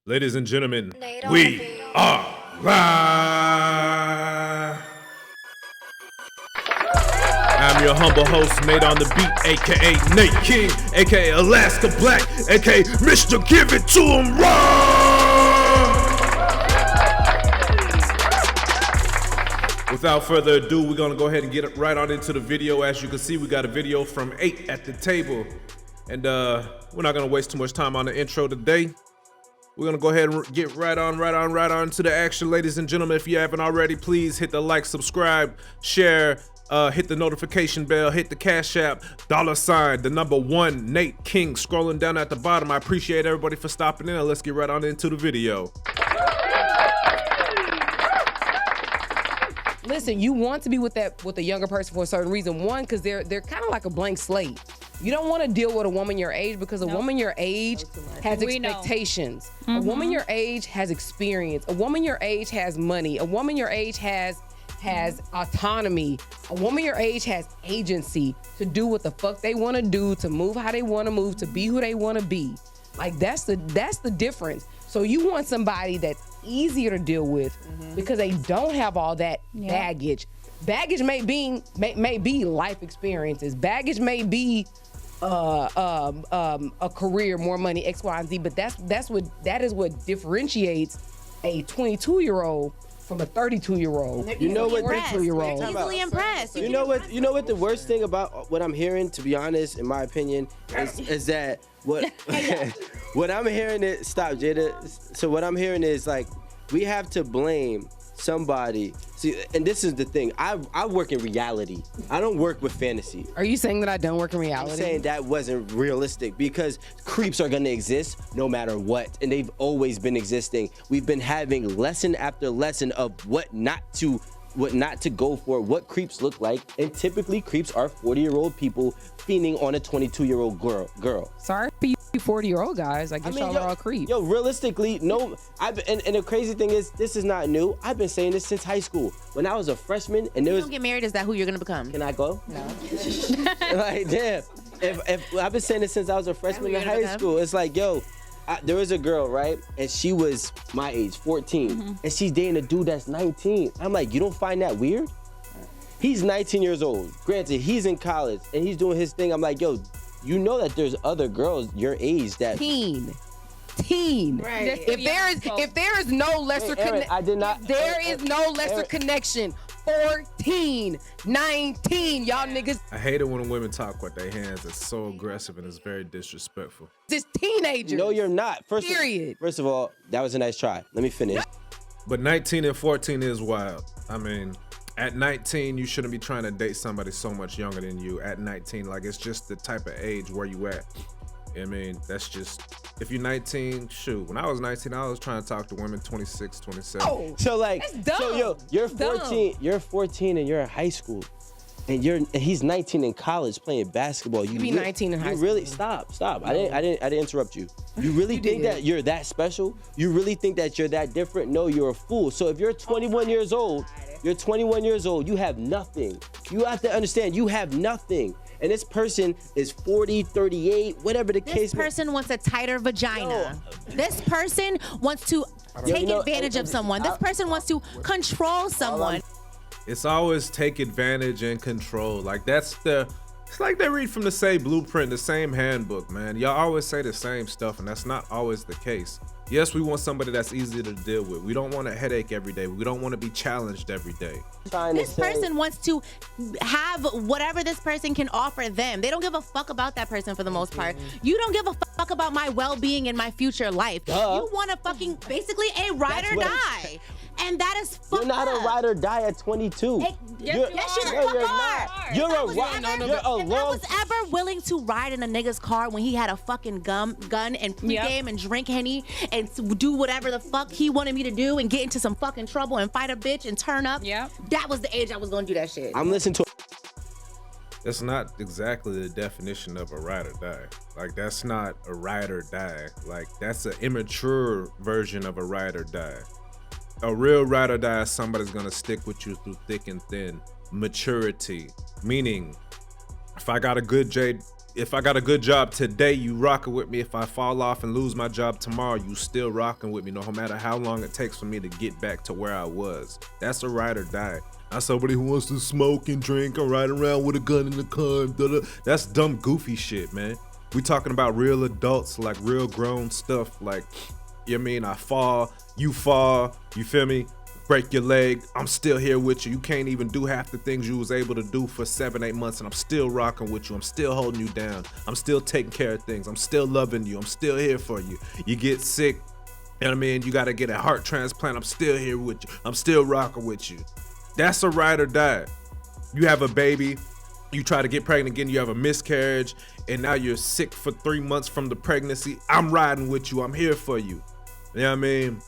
Ladies and gentlemen, we are live. I'm your humble host, Nate on the Beat, aka Nate King, aka akblacc, aka Mr. Give It To Him Raw. Without further ado, we're gonna go ahead and get right on into the video. As you can see, we got a video from 8 at the table. And we're not gonna waste too much time on the intro today. We're gonna go ahead and get right on to the action, ladies and gentlemen. If you haven't already, please hit the like, subscribe, share, hit the notification bell, hit the Cash App, $, the number 1, Nate King, scrolling down at the bottom. I appreciate everybody for stopping in, and let's get right on into the video. Listen, you want to be with a younger person for a certain reason. One, because they're kind of like a blank slate. You don't want to deal with a woman your age because a woman your age has expectations. A woman your age has experience. A woman your age has money. A woman your age has autonomy. A woman your age has agency to do what the fuck they want to do, to move how they want to move, to be who they want to be. Like that's the difference. So you want somebody that's easier to deal with because they don't have all that baggage. Baggage may be life experiences. Baggage may be a career, more money, X, Y, and Z. But that is what differentiates a 22-year-old from a 32-year-old. You know what? 32-year-old. Easily impressed. You know what? You know what? The worst thing about what I'm hearing, to be honest, in my opinion, is that what I'm hearing is stop, Jada. So what I'm hearing is like we have to blame somebody. See, and this is the thing. I work in reality. I don't work with fantasy. Are you saying that I don't work in reality? I'm saying that wasn't realistic because creeps are gonna exist no matter what, and they've always been existing. We've been having lesson after lesson of what not to go for, what creeps look like, and typically creeps are 40-year-old people fiending on a 22-year-old girl. Sorry for you 40-year-old guys. I guess y'all are all creeps. Yo, realistically, no. And the crazy thing is, this is not new. I've been saying this since high school. When I was a freshman, and there was. Don't get married. Is that who you're gonna become? Can I go? No. Like, damn. If I've been saying this since I was a freshman in high school. It's like, yo. There was a girl, right? And she was my age, 14. And she's dating a dude that's 19. I'm like, you don't find that weird? He's 19 years old. Granted, he's in college and he's doing his thing. I'm like, yo, you know that there's other girls your age that Teen. Right. If there is no lesser connection. 14, 19, y'all niggas. I hate it when women talk with their hands. It's so aggressive and it's very disrespectful. This teenagers. No, you're not. First of all, that was a nice try. Let me finish. But 19 and 14 is wild. I mean, at 19, you shouldn't be trying to date somebody so much younger than you. At 19, like it's just the type of age where you at. I mean, that's just, if you're 19, shoot. When I was 19, I was trying to talk to women 26, 27. Oh, so like, that's dumb. so yo, you're 14, you're 14 and you're in high school. And he's 19 in college playing basketball. You be 19 in high school. Really, stop. No. I didn't interrupt you. You really think that you're that special? You really think that you're that different? No, you're a fool. So if you're 21 years old, you have nothing. You have to understand, you have nothing. And this person is 40, 38, whatever the case. This person wants a tighter vagina. This person wants to take advantage of someone. This person wants to control someone. It's always take advantage and control. Like it's like they read from the same blueprint, the same handbook, man. Y'all always say the same stuff, and that's not always the case. Yes, we want somebody that's easy to deal with. We don't want a headache every day. We don't want to be challenged every day. This person wants to have whatever this person can offer them. They don't give a fuck about that person for the most part. You don't give a fuck about my well-being and my future life. You want a fucking, basically a ride or die. And that is fucked up. You're not a ride or die at 22. Yes, you are. You're a If I was ever willing to ride in a nigga's car when he had a fucking gun and pregame and drink Henny and do whatever the fuck he wanted me to do and get into some fucking trouble and fight a bitch and turn up, that was the age I was gonna do that shit. I'm listening to. That's not exactly the definition of a ride or die. Like that's not a ride or die. Like that's an immature version of a ride or die. A real ride or die is somebody's gonna stick with you through thick and thin. Maturity, meaning if I got a good If I got a good job today, you rocking with me. If I fall off and lose my job tomorrow, you still rocking with me, no matter how long it takes for me to get back to where I was. That's a ride or die. Not somebody who wants to smoke and drink and ride around with a gun in the car. That's dumb, goofy shit, man. We talking about real adults, like real grown stuff. Like, you know what I mean? I fall, you feel me? Break your leg, I'm still here with you. You can't even do half the things you was able to do for 7-8 months, and I'm still rocking with you. I'm still holding you down. I'm still taking care of things. I'm still loving you. I'm still here for you. You get sick, you know what I mean? You gotta get a heart transplant. I'm still here with you. I'm still rocking with you. That's a ride or die. You have a baby, you try to get pregnant again, you have a miscarriage, and now you're sick for 3 months from the pregnancy. I'm riding with you. I'm here for you. You know what I mean?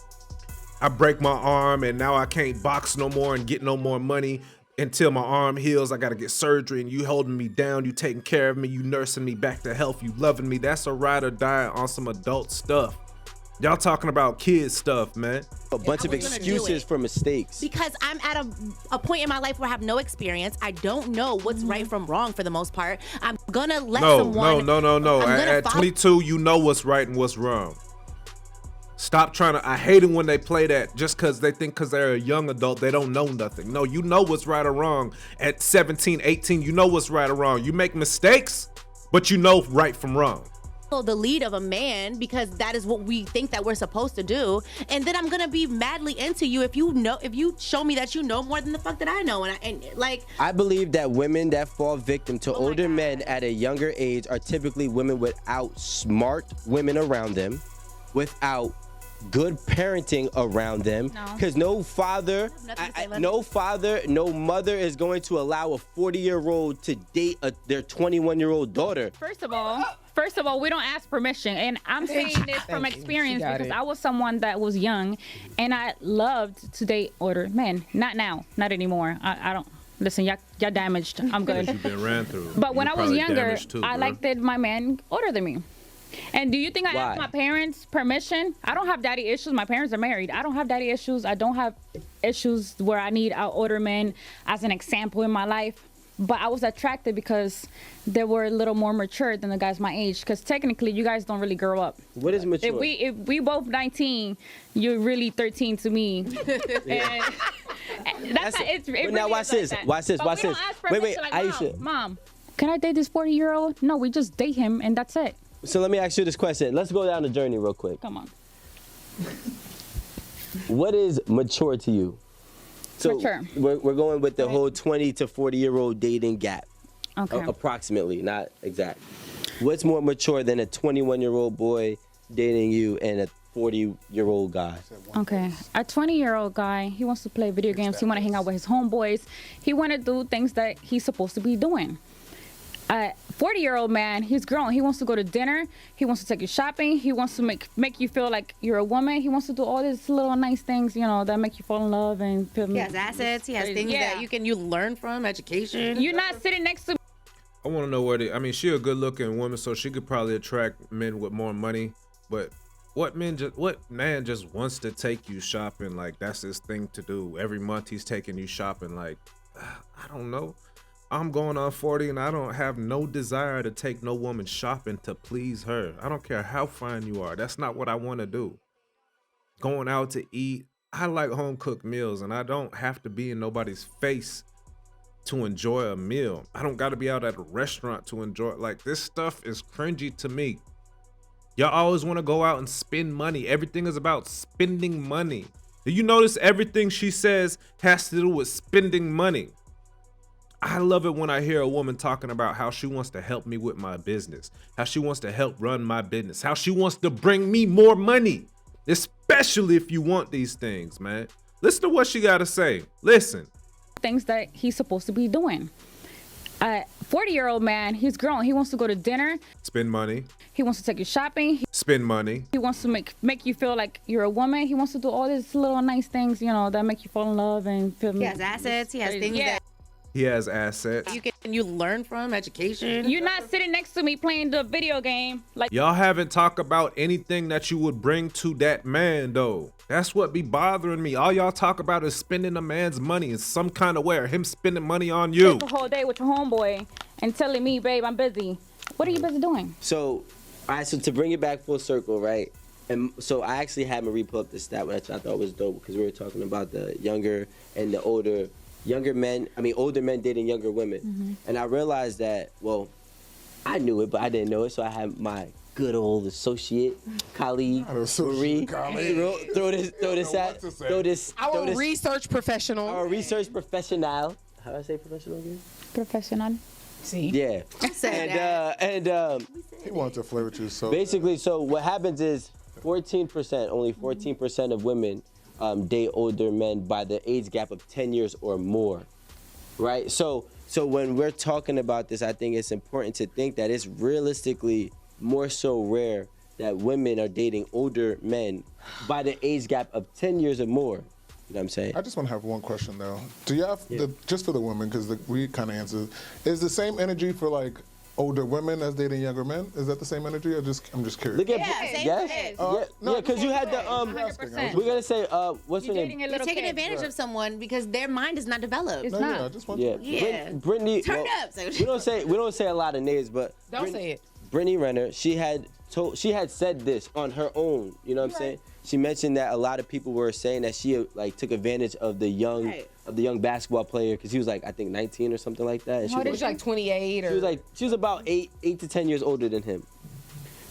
I break my arm and now I can't box no more and get no more money until my arm heals. I gotta get surgery, and you holding me down, you taking care of me, you nursing me back to health, you loving me. That's a ride or die on some adult stuff. Y'all talking about kid stuff, man. A bunch of excuses for mistakes. Because I'm at a point in my life where I have no experience. I don't know what's right from wrong for the most part. I'm gonna let someone. No. At 22, you know what's right and what's wrong. Stop trying to, I hate it when they play that just because they think because they're a young adult, they don't know nothing. No, you know what's right or wrong. At 17, 18, you know what's right or wrong. You make mistakes, but you know right from wrong. The lead of a man, because that is what we think that we're supposed to do, and then I'm gonna be madly into you if you show me that you know more than the fuck that I know. And I believe that women that fall victim to older men at a younger age are typically women without smart women around them, without good parenting around them, because no father, no mother is going to allow a 40-year-old to date their 21-year-old daughter. First of all, we don't ask permission, and I'm saying this from experience because I was someone that was young, and I loved to date older men. Not now, not anymore. I don't. Listen, y'all damaged. I'm good. You've been ran through. But when I was younger, I liked that my man older than me. And do you think I asked my parents permission? I don't have daddy issues. My parents are married. I don't have daddy issues. I don't have issues where I need an older man as an example in my life. But I was attracted because they were a little more mature than the guys my age. Because technically, you guys don't really grow up. What is mature? If we both 19, you're really 13 to me. And now watch this. Watch this. Wait, Aisha. Mom, can I date this 40-year-old? No, we just date him and that's it. So let me ask you this question. Let's go down the journey real quick. Come on. What is mature to you? So mature. We're going with the whole 20 to 40-year-old dating gap. Okay. Approximately, not exact. What's more mature than a 21-year-old boy dating you and a 40-year-old guy? Okay. A 20-year-old guy, he wants to play video games. He want to hang out with his homeboys. He want to do things that he's supposed to be doing. A 40-year-old man, he's grown. He wants to go to dinner. He wants to take you shopping. He wants to make you feel like you're a woman. He wants to do all these little nice things, that make you fall in love and feel. He has assets. He has things that you learn from, education. You're not sitting next to me. I want to know she a good-looking woman, so she could probably attract men with more money. But what man just wants to take you shopping? Like, that's his thing to do. Every month he's taking you shopping. Like, I don't know. I'm going on 40 and I don't have no desire to take no woman shopping to please her. I don't care how fine you are. That's not what I want to do. Going out to eat, I like home cooked meals, and I don't have to be in nobody's face to enjoy a meal. I don't got to be out at a restaurant to enjoy. Like, this stuff is cringy to me. Y'all always want to go out and spend money. Everything is about spending money. Do you notice everything she says has to do with spending money? I love it when I hear a woman talking about how she wants to help me with my business, how she wants to help run my business, how she wants to bring me more money, especially if you want these things, man. Listen to what she got to say. Listen. Things that he's supposed to be doing. A 40-year-old man, he's grown. He wants to go to dinner. Spend money. He wants to take you shopping. Spend money. He wants to make you feel like you're a woman. He wants to do all these little nice things, that make you fall in love and feel. He has assets. He has things that. He has assets. You learn from, education. You're not sitting next to me playing the video game. Like, y'all haven't talked about anything that you would bring to that man, though. That's what be bothering me. All y'all talk about is spending a man's money in some kind of way, or him spending money on you. The whole day with your homeboy and telling me, babe, I'm busy. What are you busy doing? So, all right, so to bring it back full circle, right? And so I actually had Marie pull up the stat, which I thought was dope because we were talking about the younger and the older men dating younger women. And I realized that, well, I knew it, but I didn't know it, so I had my good old associate, colleague, Marie, throw this. Our research professional. Our research professional. How do I say professional again? Professional. See? Yeah. He wants to flirt with you, so basically, so what happens is 14%, only 14% of women date older men by the age gap of 10 years or more, right? So when we're talking about this, I think it's important to think that it's realistically more so rare that women are dating older men by the age gap of 10 years or more. You know what I'm saying? I just want to have one question though. Do you have just for the women, because we kind of answered, is the same energy for like older women as dating younger men? Is that the same energy? I'm just curious. Look at yes. Because you had the 100%. we're gonna say what's her name? You're taking advantage of someone because their mind is not developed. It's not. Yeah, I just want Brittany. Turn up. We don't say a lot of names, but Don't say it. Brittany Renner, she had said this on her own. You know what I'm saying? She mentioned that a lot of people were saying that she like took advantage of the young basketball player because he was like I think 19 or something like that. And She was like 28 or. She was about 8 to 10 years older than him.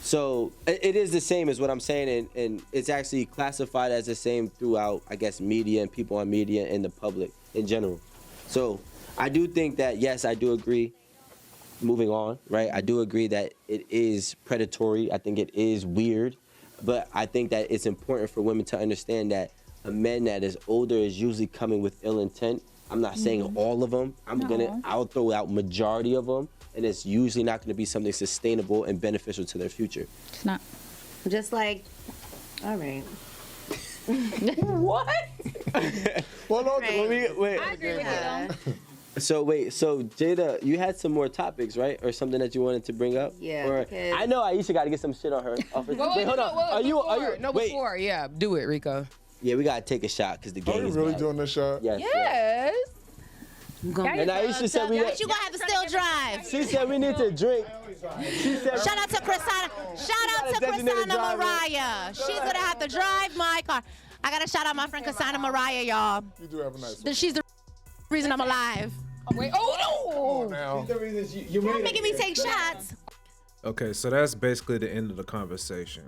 So it is the same as what I'm saying, and it's actually classified as the same throughout, I guess, media and people on media and the public in general. So I do think that, yes, I do agree. Moving on, right? I do agree that it is predatory. I think it is weird. But I think that it's important for women to understand that a man that is older is usually coming with ill intent. I'm not saying all of them. I'll throw out majority of them. And it's usually not gonna be something sustainable and beneficial to their future. It's not. Just like, all right. What? Well, no, Wait. I agree with you though. So Jada, you had some more topics, right? Or something that you wanted to bring up? Yeah, Or because- I know Aisha got to get some shit on her. Wait, hold on. Are you? No, wait. before. Yeah, do it, Rico. Yeah, we gotta take a shot because the Are game you is really bad. doing this shot? Yes. Yes. And Aisha said we. But you gonna have to still drive. She said we need to drink. She said. Shout out to Chrisana. Shout out to Designated Chrisana driver. Mariah. She's gonna have to drive my car. I gotta shout out my friend Chrisana Mariah, y'all. You do have a nice one. She's the reason I'm alive. Oh, wait. Oh, no. Now, You're making me take shots. Okay, so that's basically the end of the conversation.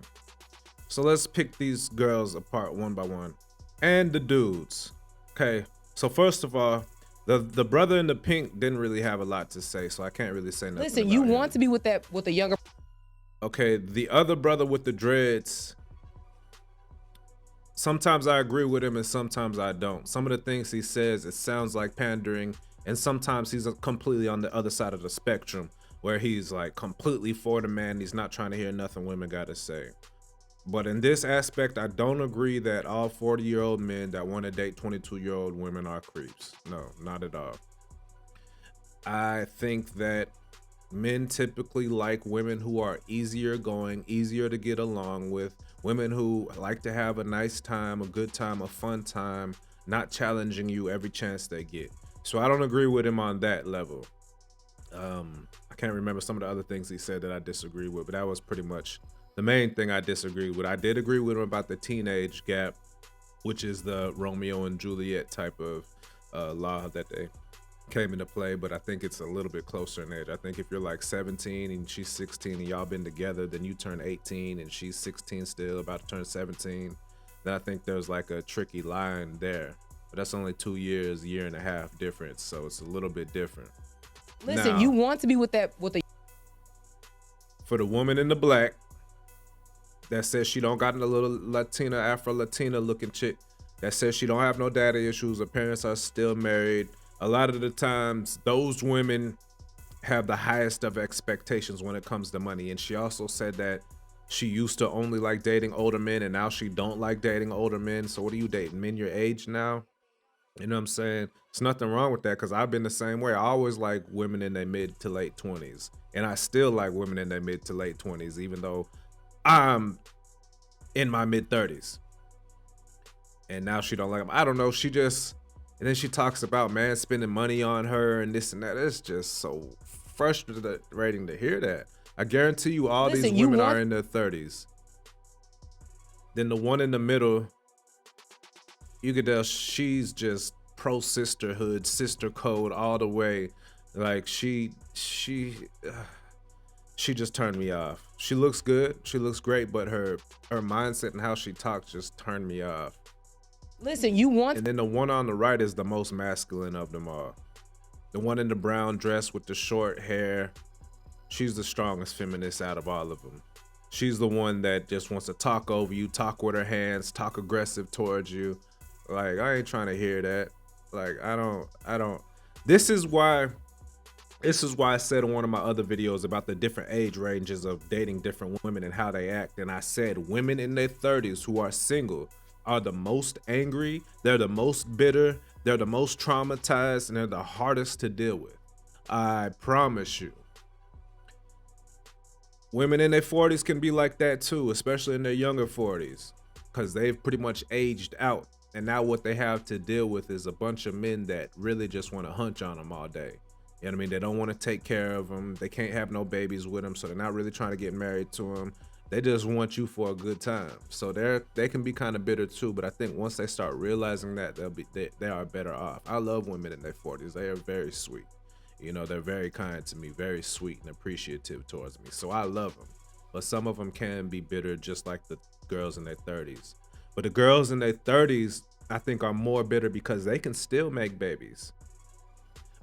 So let's pick these girls apart one by one. And the dudes. Okay, so first of all, the brother in the pink didn't really have a lot to say, so I can't really say nothing. Listen, about you him. want to be with the younger. Okay, the other brother with the dreads, sometimes I agree with him and sometimes I don't. Some of the things he says, it sounds like pandering, and sometimes he's completely on the other side of the spectrum where he's like completely for the man. He's not trying to hear nothing women got to say. But in this aspect, I don't agree that all 40-year-old men that want to date 22-year-old women are creeps. No, not at all. I think that men typically like women who are easier going, easier to get along with, women who like to have a nice time, a good time, a fun time, not challenging you every chance they get. So I don't agree with him on that level. I can't remember some of the other things he said that I disagree with, but that was pretty much the main thing I disagree with. I did agree with him about the teenage gap, which is the Romeo and Juliet type of law that they came into play, but I think it's a little bit closer in age. I think if you're like 17 and she's 16 and y'all been together, then you turn 18 and she's 16 still, about to turn 17, then I think there's like a tricky line there. But that's only 2 years, year and a half difference, so it's a little bit different. Listen, Now, you want to be with the. for the woman in the black that says she don't got a little Latina, Afro-Latina looking chick that says she don't have no daddy issues, her parents are still married. A lot of the times, those women have the highest of expectations when it comes to money. And she also said that she used to only like dating older men and now she don't like dating older men. So what are you dating? Men your age now? You know what I'm saying? There's nothing wrong with that because I've been the same way. I always like women in their mid to late 20s. And I still like women in their mid to late 20s, even though I'm in my mid 30s. And now she don't like them. I don't know. She just... And then she talks about man spending money on her and this and that. It's just so frustrating to hear that. I guarantee you all these women are in their 30s. Then the one in the middle, you could tell she's just pro sisterhood, sister code all the way. Like she just turned me off. She looks good, she looks great, but her mindset and how she talks just turned me off. Listen, you want. And then the one on the right is the most masculine of them all. The one in the brown dress with the short hair. She's the strongest feminist out of all of them. She's the one that just wants to talk over you, talk with her hands, talk aggressive towards you. Like, I ain't trying to hear that. Like, I don't. This is why I said in one of my other videos about the different age ranges of dating different women and how they act. And I said women in their 30s who are single are the most angry, they're the most bitter, they're the most traumatized, and they're the hardest to deal with. I promise you. Women in their 40s can be like that too, especially in their younger 40s, because they've pretty much aged out. And now what they have to deal with is a bunch of men that really just want to hunch on them all day. You know what I mean? They don't want to take care of them. They can't have no babies with them, so they're not really trying to get married to them. They just want you for a good time. So they can be kind of bitter too, but I think once they start realizing that, they are better off. I love women in their 40s. They are very sweet. You know, they're very kind to me, very sweet and appreciative towards me. So I love them. But some of them can be bitter, just like the girls in their 30s. But the girls in their 30s, I think, are more bitter because they can still make babies.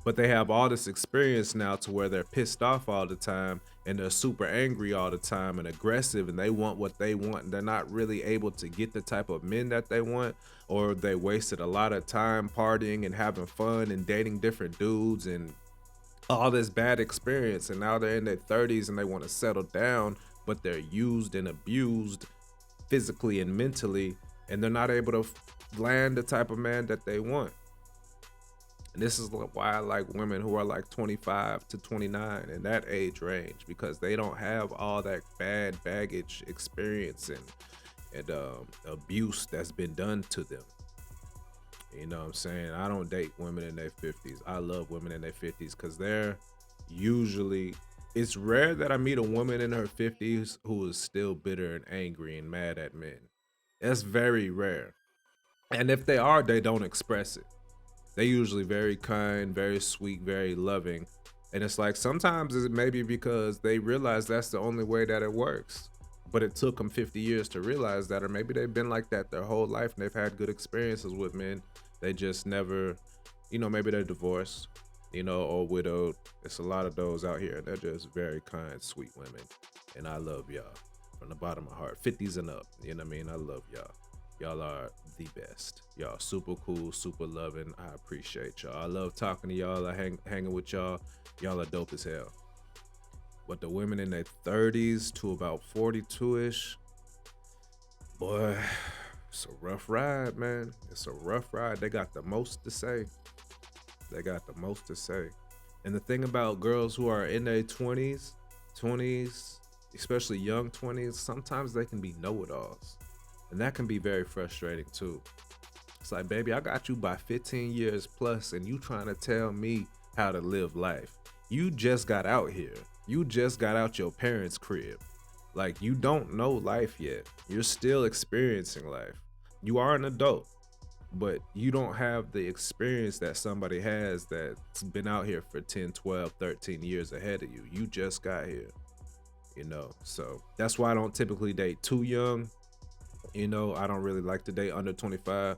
But they have all this experience now to where they're pissed off all the time and they're super angry all the time and aggressive, and they want what they want, and they're not really able to get the type of men that they want, or they wasted a lot of time partying and having fun and dating different dudes and all this bad experience. And now they're in their 30s and they want to settle down, but they're used and abused physically and mentally, and they're not able to land the type of man that they want. And this is why I like women who are like 25 to 29 in that age range, because they don't have all that bad baggage experience and abuse that's been done to them. You know what I'm saying? I don't date women in their 50s. I love women in their 50s because they're usually, it's rare that I meet a woman in her 50s who is still bitter and angry and mad at men. That's very rare. And if they are, they don't express it. They usually very kind, very sweet, very loving. And it's like sometimes it may be because they realize that's the only way that it works. But it took them 50 years to realize that, or maybe they've been like that their whole life and they've had good experiences with men. They just never, maybe they're divorced, or widowed. It's a lot of those out here. They're just very kind, sweet women. And I love y'all from the bottom of my heart. 50s and up, you know what I mean? I love y'all. Y'all are the best. Y'all super cool, super loving. I appreciate y'all. I love talking to y'all. I hanging with y'all. Y'all are dope as hell. But the women in their 30s to about 42-ish, boy, it's a rough ride, man. It's a rough ride. They got the most to say. And the thing about girls who are in their 20s, especially young 20s, sometimes they can be know-it-alls. And that can be very frustrating too. It's like, baby, I got you by 15 years plus and you trying to tell me how to live life. You just got out here. You just got out your parents' crib. Like, you don't know life yet. You're still experiencing life. You are an adult, but you don't have the experience that somebody has that's been out here for 10, 12, 13 years ahead of you. You just got here, So that's why I don't typically date too young. I don't really like to date under 25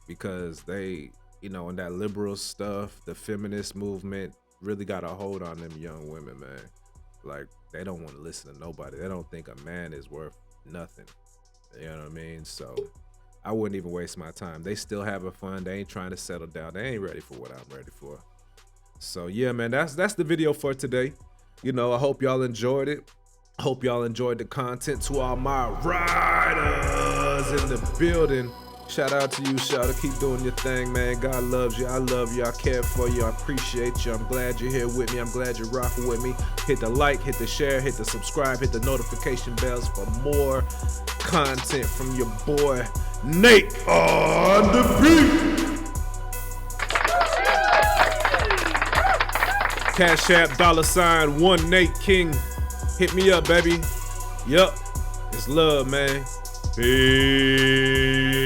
because they, in that liberal stuff, the feminist movement really got a hold on them young women, man. Like, they don't want to listen to nobody. They don't think a man is worth nothing. You know what I mean? So I wouldn't even waste my time. They still having fun. They ain't trying to settle down. They ain't ready for what I'm ready for. So yeah, man, that's the video for today. I hope y'all enjoyed it. I hope y'all enjoyed the content. To all my riders in the building, shout out to you, Shout. Keep doing your thing, man. God loves you. I love you. I care for you. I appreciate you. I'm glad you're here with me. I'm glad you're rocking with me. Hit the like, hit the share, hit the subscribe, hit the notification bells for more content from your boy, Nate on the beat. Cash App, $1 Nate King. Hit me up, baby. Yup. It's love, man. Peace.